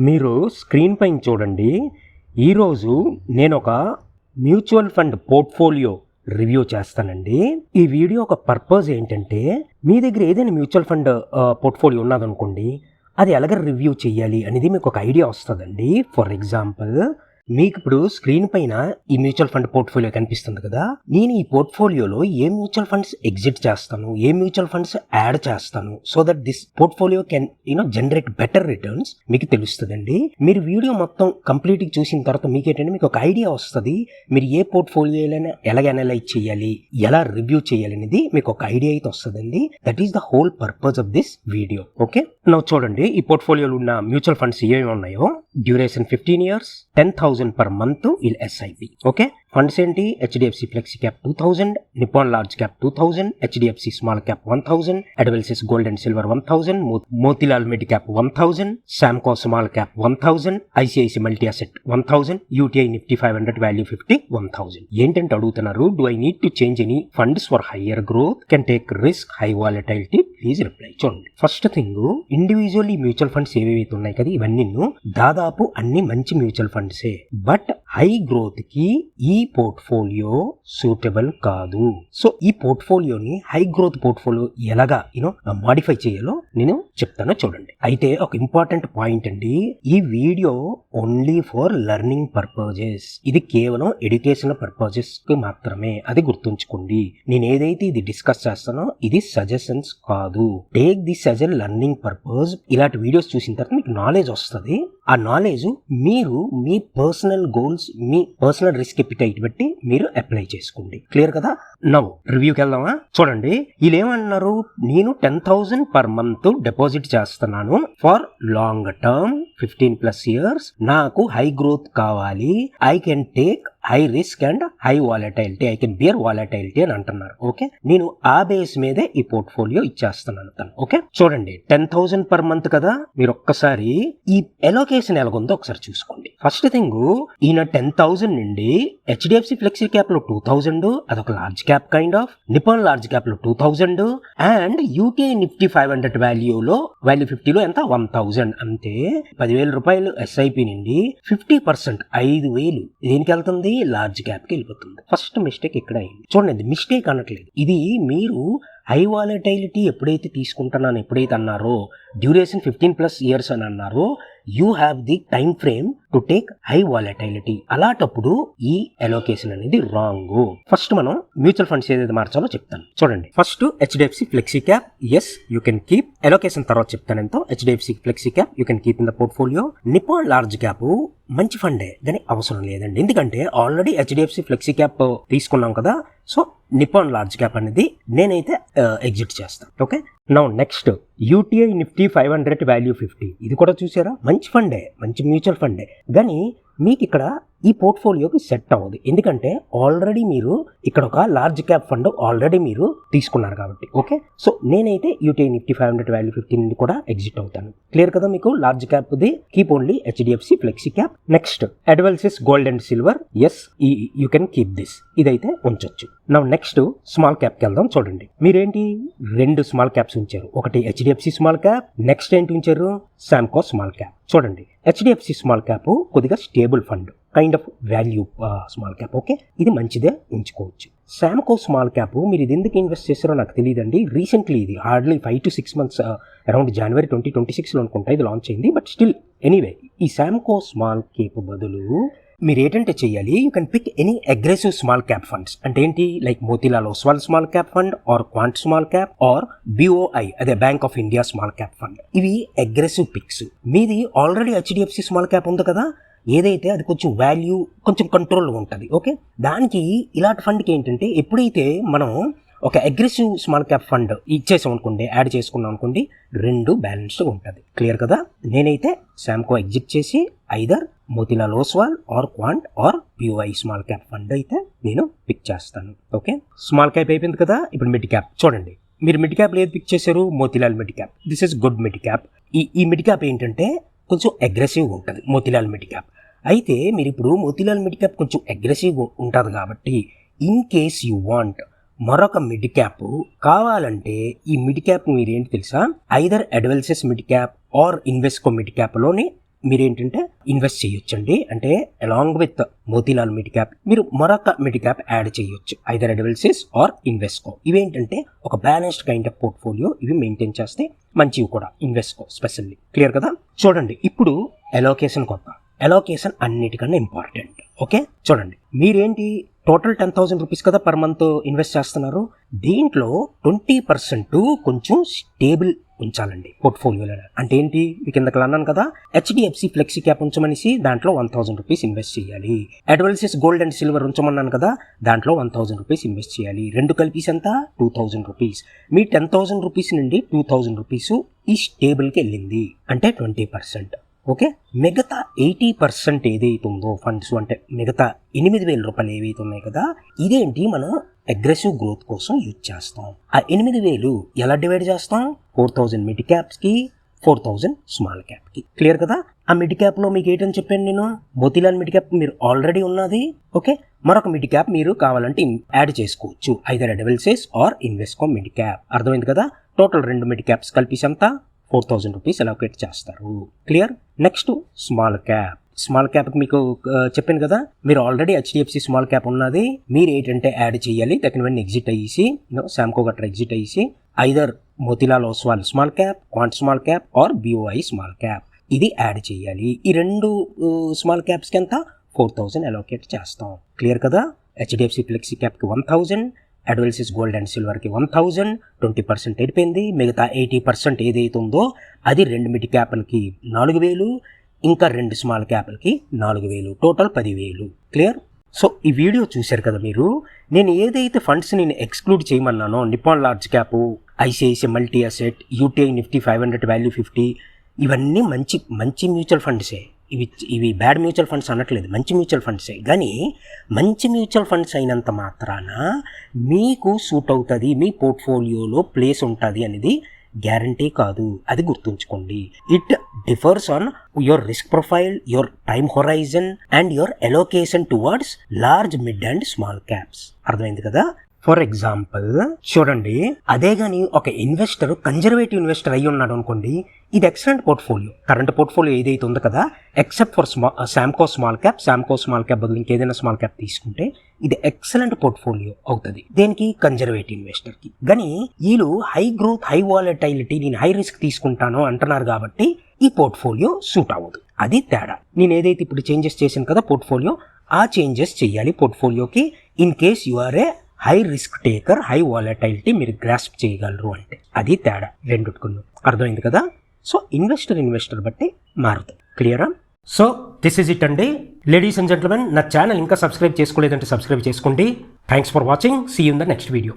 మీరు స్క్రీన్ పైన చూడండి. ఈరోజు నేను ఒక మ్యూచువల్ ఫండ్ పోర్ట్ఫోలియో రివ్యూ చేస్తానండి. ఈ వీడియో ఒక పర్పస్ ఏంటంటే, మీ దగ్గర ఏదైనా మ్యూచువల్ ఫండ్ పోర్ట్ఫోలియో ఉన్నదనుకోండి, అది ఎలాగ రివ్యూ చేయాలి అనేది మీకు ఒక ఐడియా వస్తుందండి. ఫర్ ఎగ్జాంపుల్, మీకు ఇప్పుడు స్క్రీన్ పైన ఈ మ్యూచువల్ ఫండ్ పోర్ట్ఫోలియో కనిపిస్తుంది కదా. నేను ఈ పోర్ట్ఫోలియోలో ఏ మ్యూచువల్ ఫండ్స్ ఎగ్జిట్ చేస్తాను, ఏ మ్యూచువల్ ఫండ్స్ యాడ్ చేస్తాను, so that this portfolio can generate better returns మీకు తెలుస్తుందండి. మీరు వీడియో మొత్తం కంప్లీట్ గా చూసిన తర్వాత మీకేంటంటే మీకు ఒక ఐడియా వస్తుంది. మీరు ఏ పోర్ట్ఫోలియోలైనా ఎలాగ అనలైజ్ చేయాలి, ఎలా రివ్యూ చేయాలి అనేది మీకు ఒక ఐడియా అయితే వస్తుందండి. That is the whole purpose of this video. Okay, now చూడండి ఈ పోర్ట్ఫోలియోలో ఉన్న మ్యూచువల్ ఫండ్స్ ఏమేమి ఉన్నాయో. Duration 15 years, 10,000 per month in SIP. Okay, funds ఏంటి? HDFC flexi cap 2000, Nippon large cap 2000, HDFC small cap 1000, Edelweiss gold and silver 1000, Motilal mid cap 1000, Samco small cap 1000, ICICI multi asset 1000, UTI Nifty 500 value 50 1000. ఏంటంటే అడుగుతున్నారు, do I need to change any funds for higher growth, can take risk, high volatility? Please reply. చూడండి, first thing, individually mutual funds ఏవేవైతే ఉన్నాయి కదా, ఇవన్నీ దాదాపు అన్ని మంచి మ్యూచువల్ ఫండ్సే. బట్ హై గ్రోత్ కి ఈ పోర్ట్ఫోలియో సూటబుల్ కాదు. సో ఈ పోర్ట్ఫోలియోని హై గ్రోత్ పోర్ట్ఫోలియో ఎలాగా మాడిఫై చేయాలో నేను చెప్తాను. చూడండి, అయితే ఒక ఇంపార్టెంట్ పాయింట్ అండి, ఈ video only for learning purposes. ఇది కేవలం ఎడ్యుకేషనల్ పర్పజెస్ కి మాత్రమే, అది గుర్తుంచుకోండి. నేను ఏదైతే ఇది డిస్కస్ చేస్తానో ఇది సజెషన్స్ కాదు. Take this as a learning purpose. ఇలాంటి వీడియోస్ చూసిన తర్వాత మీకు నాలెడ్జ్ వస్తుంది. ఆ నాలెడ్జ్ మీరు మీ పర్సనల్ గోల్స్, మీ పర్సనల్ రిస్క్ ఎపిటైట్ బట్టి మీరు అప్లై చేసుకోండి. క్లియర్ కదా? నౌ రివ్యూకి వెళ్దామా? చూడండి, వీళ్ళు ఏమన్నారు, నేను 10,000 పర్ మంత్ డిపాజిట్ చేస్తున్నాను ఫర్ లాంగ్ టర్మ్ 15+ years. నాకు హై గ్రోత్ కావాలి, I can take high risk and high volatility, I can bear volatility అని అంటున్నారు. ఓకే, నేను ఆ బేస్ మీదే ఈ పోర్ట్ఫోలియో ఇచ్చేస్తున్నాను తను. ఓకే, చూడండి 10,000 పర్ మంత్ కదా. మీరు ఒక్కసారి ఈ ఎలోకేషన్ ఎలాగుందో ఒకసారి చూసుకోండి. ఫస్ట్ థింగ్, ఈయన 10,000 నుండి హెచ్డిఎఫ్సి ఫ్లెక్సీ క్యాప్ లో 2000, అదొక large cap kind of, Nippon large cap లో 2000, అండ్ యూకే నిఫ్టీ 500 వాల్యూ 50లో ఎంత 1000. అంతే 10,000 రూపాయలు ఎస్ఐపి నుండి 50% 5,000 దేనికి వెళ్తుంది? లార్జ్ క్యాప్ కి వెళ్ళిపోతుంది. ఫస్ట్ మిస్టేక్ ఇక్కడ అయింది. చూడండి, మిస్టేక్ అనట్లేదు, ఇది మీరు హై వాలటైలిటీ ఎప్పుడైతే తీసుకుంటున్నాను, ఎప్పుడైతే అన్నారో డ్యూరేషన్ 15+ years అని అన్నారో, you have the time frame to take high volatility. అలాంటప్పుడు ఈ అలోకేషన్ అనేది రాంగ్. ఫస్ట్ మనం మ్యూచువల్ ఫండ్స్ ఏదైతే మార్చాలో చెప్తాను. చూడండి, first HDFC flexi cap, yes you can keep. Allocation తర్వాత చెప్తాను ఎంతో. HDFC flexi cap you can keep in the portfolio. Nippon large cap మంచి ఫండే, దాని అవసరం లేదండి, ఎందుకంటే ఆల్రెడీ హెచ్డిఎఫ్సి ఫ్లెక్సీ క్యాప్ తీసుకున్నాం కదా. సో నిపాన్ లార్జ్ క్యాప్ అనేది నేనైతే ఎగ్జిట్ చేస్తాను. Okay, now next UTI Nifty 500 value 50. ఇది కూడా చూసారా, మంచి ఫండే, మంచి మ్యూచువల్ ఫండే, కానీ మీకు ఇక్కడ ఈ పోర్ట్ఫోలియోకి సెట్ అవ్వదు. ఎందుకంటే ఆల్రెడీ మీరు ఇక్కడ ఒక లార్జ్ క్యాప్ ఫండ్ ఆల్రెడీ మీరు తీసుకున్నారు కాబట్టి. ఓకే, సో నేనైతే యూటీఐ నిఫ్టీ 500 వాల్యూ 50 నుండి కూడా ఎగ్జిట్ అవుతాను. క్లియర్ కదా మీకు? Large cap the keep only HDFC flexi cap. Next Edelweiss gold and silver, yes you can keep this, ఇదైతే ఉంచొచ్చు. నౌ నెక్స్ట్ స్మాల్ క్యాప్కి వెళ్దాం. చూడండి, మీరేంటి 2 స్మాల్ క్యాప్స్ ఉంచారు. ఒకటి హెచ్డిఎఫ్సి స్మాల్ క్యాప్, నెక్స్ట్ ఏంటి ఉంచారు? శాంకో స్మాల్ క్యాప్. చూడండి, హెచ్డిఎఫ్సి స్మాల్ క్యాప్ కొద్దిగా stable fund kind of value small cap. Okay, ఇది మంచిదే, ఉంచుకోవచ్చు. శాంకో స్మాల్ క్యాప్ మీరు ఇది ఎందుకు ఇన్వెస్ట్ చేస్తారో నాకు తెలియదండి. రీసెంట్లీ ఇది hardly 5 to 6 months, around January 2026లో అనుకుంటా ఇది లాంచ్ అయింది. బట్ స్టిల్ ఎనీవే, ఈ శాంకో స్మాల్ క్యాప్ బదులు మీరు ఏంటంటే చెయ్యాలి, you can pick any aggressive small cap funds. అంటే ఏంటి, like Motilal Oswal small cap fund, or Quant small cap, or BOI, అదే bank of India small cap fund. ఇవి అగ్రెసివ్ పిక్స్. మీది ఆల్రెడీ హెచ్డిఎఫ్సి స్మాల్ క్యాప్ ఉంది కదా, ఏదైతే అది కొంచెం వాల్యూ కొంచెం కంట్రోల్లో ఉంటుంది. ఓకే, దానికి ఇలాంటి ఫండ్కి ఏంటంటే ఎప్పుడైతే మనం ఒక అగ్రెసివ్ స్మాల్ క్యాప్ ఫండ్ ఇచ్చేసాం అనుకోండి, యాడ్ చేసుకున్నాం అనుకోండి, 2 బ్యాలెన్స్డ్ ఉంటుంది. క్లియర్ కదా? నేనైతే శాంకో ఎగ్జిట్ చేసి either Motilal Oswal or Quant or BOI small cap fund అయితే నేను పిక్ చేస్తాను. ఓకే, స్మాల్ క్యాప్ అయిపోయింది కదా. ఇప్పుడు మిడ్ క్యాప్ చూడండి, మీరు మిడ్ క్యాప్ ఏది పిక్ చేశారు? Motilal mid cap. This is good mid cap. ఈ మిడ్ క్యాప్ ఏంటంటే కొంచెం అగ్రెసివ్గా ఉంటుంది మోతీలాల్ మిడ్ క్యాప్. అయితే మీరు ఇప్పుడు మోతీలాల్ మిడ్ క్యాప్ కొంచెం అగ్రెసివ్గా ఉంటుంది కాబట్టి, ఇన్ కేస్ యూ వాంట్ మరొక మిడ్ క్యాప్ కావాలంటే, ఈ మిడ్ క్యాప్ మీరేంటి తెలుసా, either Edelweiss mid cap or Invesco mid క్యాప్లోని మీరేంటంటే ఇన్వెస్ట్ చేయొచ్చండి. అంటే along with Motilal mid cap మీరు మరొక మిడ్ క్యాప్ యాడ్ చేయొచ్చు, ఐదర్ ఎడవెల్సిస్ ఆర్ ఇన్వెస్కో. ఇవేంటంటే ఒక బ్యాలెన్స్డ్ కైండ్ ఆఫ్ పోర్ట్ఫోలియో, ఇవి మెయింటైన్ చేస్తే మంచివి కూడా ఇన్వెస్కో స్పెషల్లీ. క్లియర్ కదా? చూడండి, ఇప్పుడు అలోకేషన్ కొత్త. అలోకేషన్ అన్నిటికన్నా ఇంపార్టెంట్. ఓకే, చూడండి, మీరేంటి టోటల్ 10,000 రూపీస్ కదా పర్ మంత్ ఇన్వెస్ట్ చేస్తున్నారు. దీంట్లో 20% కొంచెం స్టేబుల్ ఉంచాలండి పోర్ట్ఫోలియోలో. అంటే ఏంటి, మీకు కిందకి అన్నాను కదా, HDFC ఫ్లెక్సీ క్యాప్ ఉంచమనేసి దాంట్లో 1,000 రూపీస్ ఇన్వెస్ట్ చేయాలి. అడ్వాన్సెస్ గోల్డ్ అండ్ సిల్వర్ ఉంచమన్నాను కదా, దాంట్లో 1,000 రూపీస్ ఇన్వెస్ట్ చేయాలి. రెండు కలిపి ఎంత, 2,000 రూపీస్. మీ 10,000 రూపీస్ నుండి 2,000 రూపీస్ ఈ స్టేబుల్కి వెళ్ళింది, అంటే 20%. ఓకే, మిగతా 80% ఏదైతే ఉందో ఫండ్స్, అంటే మిగతా 8,000 రూపాయలు ఏవైతే ఉన్నాయి కదా, ఇదేంటి మనం అగ్రెసివ్ గ్రోత్ కోసం యూజ్ చేస్తాం. ఆ 8,000 ఎలా డివైడ్ చేస్తాం, 4,000 మిడ్ క్యాప్స్కి, 4,000 స్మాల్ క్యాప్కి. క్లియర్ కదా? ఆ మిడ్ క్యాప్లో మీకు ఏంటని చెప్పాను నేను, మోతీలాల్ మిడ్ క్యాప్ మీరు ఆల్రెడీ ఉన్నది. ఓకే, మరొక మిడ్ క్యాప్ మీరు కావాలంటే యాడ్ చేసుకోవచ్చు, either Edelweiss or Invesco mid cap. అర్థమైంది కదా? టోటల్ 2 మిడ్ క్యాప్స్ కలిపి ఎంత, 4,000 రూపీస్ అలోకేట్ చేస్తారు. Clear? Next small cap. Small క్యాప్కి మీకు చెప్పాను కదా, మీరు ఆల్రెడీ HDFC స్మాల్ క్యాప్ ఉన్నది, మీరు ఏంటంటే యాడ్ చేయాలి. తగినవన్నీ ఎగ్జిట్ అయ్యేసి, శాంకో గట్రా ఎగ్జిట్ అయ్యేసి, either Motilal Oswal small cap, quant small cap or BOI small cap, ఇది యాడ్ చేయాలి. ఈ 2 స్మాల్ క్యాప్స్కి ఎంత, 4,000 అలోకేట్ చేస్తాం. క్లియర్ కదా? HDFC ఫ్లెక్సీ క్యాప్కి 1,000, అడ్వాన్సెస్ గోల్డ్ అండ్ సిల్వర్కి 1,000, 20% అయిపోయింది. మిగతా 80% ఏదైతే ఉందో అది 2 మిడ్ క్యాప్లకి 4,000, ఇంకా 2 స్మాల్ క్యాప్లకి 4,000, టోటల్ 10,000. క్లియర్? సో ఈ వీడియో చూశారు కదా మీరు, నేను ఏదైతే ఫండ్స్ నేను ఎక్స్క్లూడ్ చేయమన్నానో, Nippon large cap, ICICI multi asset, UTI Nifty 500 value 50, ఇవన్నీ మంచి మ్యూచువల్ ఫండ్సే. ఇవి బ్యాడ్ మ్యూచువల్ ఫండ్స్ అనట్లేదు, మంచి మ్యూచువల్ ఫండ్సే. కానీ మంచి మ్యూచువల్ ఫండ్స్ అయినంత మాత్రాన మీకు సూట్ అవుతుంది, మీ పోర్ట్ఫోలియోలో ప్లేస్ ఉంటుంది అనేది గ్యారంటీ కాదు. అది గుర్తుంచుకోండి. It differs on your risk profile, your time horizon and your allocation towards large, mid and small caps. అర్థమైంది కదా? ఫర్ ఎగ్జాంపుల్ చూడండి, అదే కానీ ఒక ఇన్వెస్టర్ కన్జర్వేటివ్ ఇన్వెస్టర్ అయ్యి ఉన్నాడు అనుకోండి, ఇది ఎక్సలెంట్ పోర్ట్ఫోలియో. కరెంట్ పోర్ట్ఫోలియో ఏదైతే ఉందో కదా, ఎక్సెప్ట్ ఫర్ శాంకో స్మాల్ క్యాప్ బదులు ఇంకేదైనా స్మాల్ క్యాప్ తీసుకుంటే ఇది ఎక్సలెంట్ పోర్ట్ఫోలియో అవుతుంది. దేనికి, కన్జర్వేటివ్ ఇన్వెస్టర్కి. కానీ వీళ్ళు హై గ్రోత్, హై వాలటైలిటీ, నేను హై రిస్క్ తీసుకుంటాను అంటున్నారు కాబట్టి ఈ పోర్ట్ఫోలియో సూట్ అవ్వదు. అది తేడా. నేను ఏదైతే ఇప్పుడు చేంజెస్ చేశాను కదా పోర్ట్ఫోలియో, ఆ చేంజెస్ చేయాలి పోర్ట్ఫోలియోకి. In case you are a high risk taker, high volatility మీరు గ్రాస్ప్ చేయగలరు అంటే, అది తేడా రెండుకున్నాం. అర్థమైంది కదా? సో ఇన్వెస్టర్ బట్టి మారుతాయి. క్లియరా? సో దిస్ ఇస్ ఇట్ అండి. లేడీస్ అండ్ జెంట్మెన్, నా ఛానల్ ఇంకా సబ్స్క్రైబ్ చేసుకోలేదంటే సబ్స్క్రైబ్ చేసుకోండి. Thanks for watching. See you in the next video.